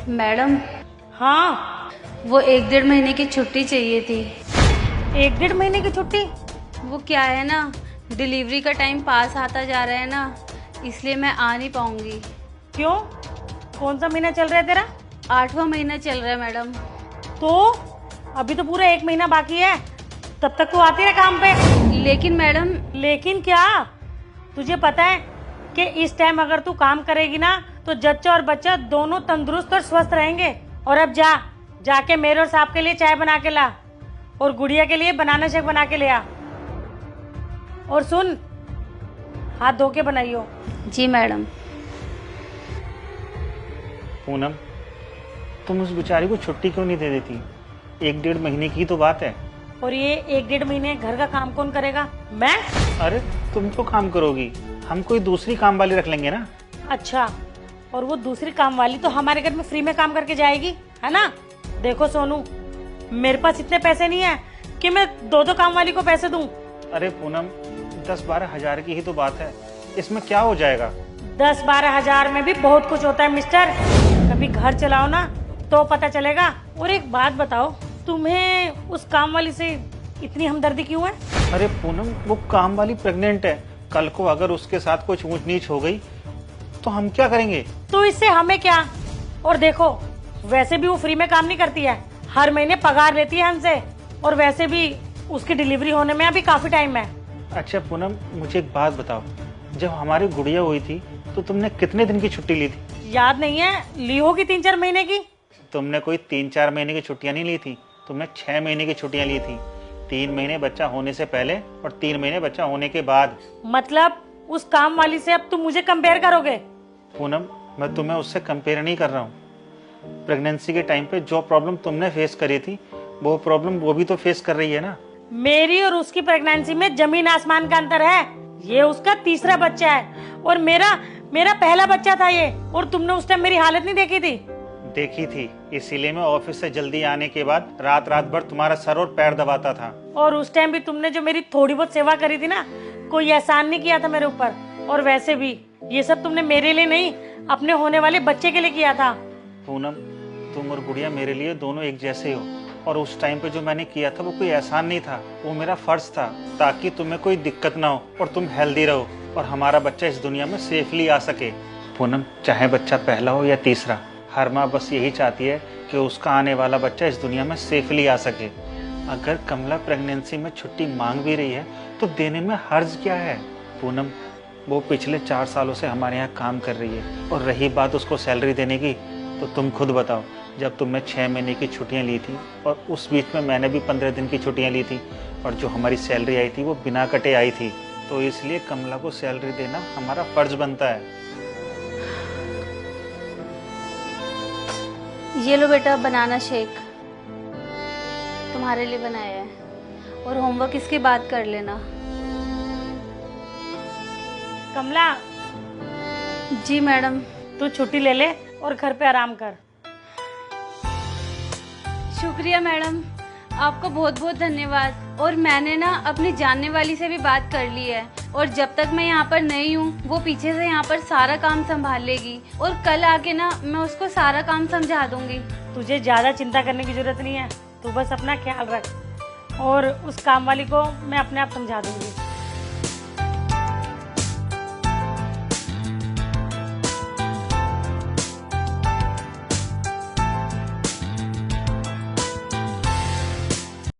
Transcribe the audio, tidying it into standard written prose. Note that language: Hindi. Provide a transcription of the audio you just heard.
मैडम, हाँ, वो 1-1.5 महीने की छुट्टी चाहिए थी। 1-1.5 महीने की छुट्टी? वो क्या है ना, डिलीवरी का टाइम पास आता जा रहा है ना, इसलिए मैं आ नहीं पाऊंगी। क्यों? कौन सा महीना चल रहा है तेरा? 8वां महीना चल रहा है मैडम। तो अभी तो पूरा 1 महीना बाकी है, तब तक तू आती रहे काम पे। लेकिन मैडम। लेकिन क्या? तुझे पता है कि इस टाइम अगर तू काम करेगी ना तो जच्चा और बच्चा दोनों तंदुरुस्त और स्वस्थ रहेंगे। और अब जाके मेरे और साहब के लिए चाय बना के ला, और गुड़िया के लिए बनाना शेक बना के ले आ। और सुन, हाथ धो के बनाइयो। जी मैडम। पूनम, तुम उस बेचारी को छुट्टी क्यों नहीं दे देती? 1-1.5 महीने की तो बात है। और ये 1-1.5 महीने घर का काम कौन करेगा? मैं? अरे तुम तो काम करोगी, हम कोई दूसरी काम वाली रख लेंगे ना। अच्छा, और वो दूसरी काम वाली तो हमारे घर में फ्री में काम करके जाएगी, है ना? देखो सोनू, मेरे पास इतने पैसे नहीं है कि मैं 2-2 काम वाली को पैसे दूं। अरे पूनम, 10-12 हजार की ही तो बात है, इसमें क्या हो जाएगा? 10-12 हजार में भी बहुत कुछ होता है मिस्टर। कभी घर चलाओ ना तो पता चलेगा। और एक बात बताओ, तुम्हें उस काम वाली से इतनी हमदर्दी क्यों है? अरे पूनम, वो काम वाली प्रेग्नेंट है, कल को अगर उसके साथ कुछ ऊंच नीच हो गई तो हम क्या करेंगे? तो इससे हमें क्या? और देखो, वैसे भी वो फ्री में काम नहीं करती है, हर महीने पगार लेती है हमसे। और वैसे भी उसकी डिलीवरी होने में अभी काफी टाइम है। अच्छा पूनम, मुझे एक बात बताओ, जब हमारी गुड़िया हुई थी तो तुमने कितने दिन की छुट्टी ली थी? याद नहीं है? ली होगी 3-4 महीने की। तुमने कोई 3-4 महीने की छुट्टियां नहीं ली थी, तुमने 6 महीने की छुट्टियां ली थी। 3 महीने बच्चा होने से पहले और 3 महीने बच्चा होने के बाद। मतलब उस काम वाली से अब तुम मुझे कंपेयर करोगे? पूनम, मैं तुम्हें उससे कंपेयर नहीं कर रहा हूँ। प्रेगनेंसी के टाइम पे जो प्रॉब्लम तुमने फेस करी थी वो प्रॉब्लम वो भी तो फेस कर रही है ना। मेरी और उसकी प्रेगनेंसी में जमीन आसमान का अंतर है। ये उसका तीसरा बच्चा है और मेरा पहला बच्चा था ये। और तुमने उस टाइम मेरी हालत नहीं देखी थी? देखी थी, इसीलिए मैं ऑफिस से जल्दी आने के बाद रात रात भर तुम्हारा सर और पैर दबाता था। और उस टाइम भी तुमने जो मेरी थोड़ी बहुत सेवा करी थी ना, कोई एहसान नहीं किया था मेरे ऊपर। और वैसे भी ये सब तुमने मेरे लिए नहीं, अपने होने वाले बच्चे के लिए किया था। पूनम, तुम और गुड़िया मेरे लिए दोनों एक जैसे हो, और उस टाइम पे जो मैंने किया था वो कोई एहसान नहीं था, वो मेरा फर्ज था, ताकि तुम्हें कोई दिक्कत ना हो और तुम हेल्दी रहो और हमारा बच्चा इस दुनिया में सेफली आ सके। पूनम, चाहे बच्चा पहला हो या तीसरा, हर माँ बस यही चाहती है कि उसका आने वाला बच्चा इस दुनिया में सेफली आ सके। अगर कमला प्रेगनेंसी में छुट्टी मांग भी रही है तो देने में हर्ज क्या है? पूनम, वो पिछले 4 सालों से हमारे यहाँ काम कर रही है, और रही बात उसको सैलरी देने की, तो तुम खुद बताओ, जब तुमने 6 महीने की छुट्टियाँ ली थी और उस बीच में मैंने भी 15 दिन की छुट्टियाँ ली थी, और जो हमारी सैलरी आई थी वो बिना कटे आई थी, तो इसलिए कमला को सैलरी देना हमारा फर्ज बनता है। ये लो बेटा बनाना शेक, तुम्हारे लिए बनाया है, और होमवर्क इसके बाद कर लेना। कमला, जी मैडम। तू छुट्टी ले ले और घर पे आराम कर। शुक्रिया मैडम, आपका बहुत बहुत धन्यवाद। और मैंने ना अपनी जानने वाली से भी बात कर ली है, और जब तक मैं यहाँ पर नहीं हूँ वो पीछे से यहाँ पर सारा काम संभाल लेगी, और कल आके ना मैं उसको सारा काम समझा दूंगी। तुझे ज्यादा चिंता करने की जरूरत नहीं है, तू बस अपना ख्याल रख, और उस काम वाली को मैं अपने आप समझा दूंगी।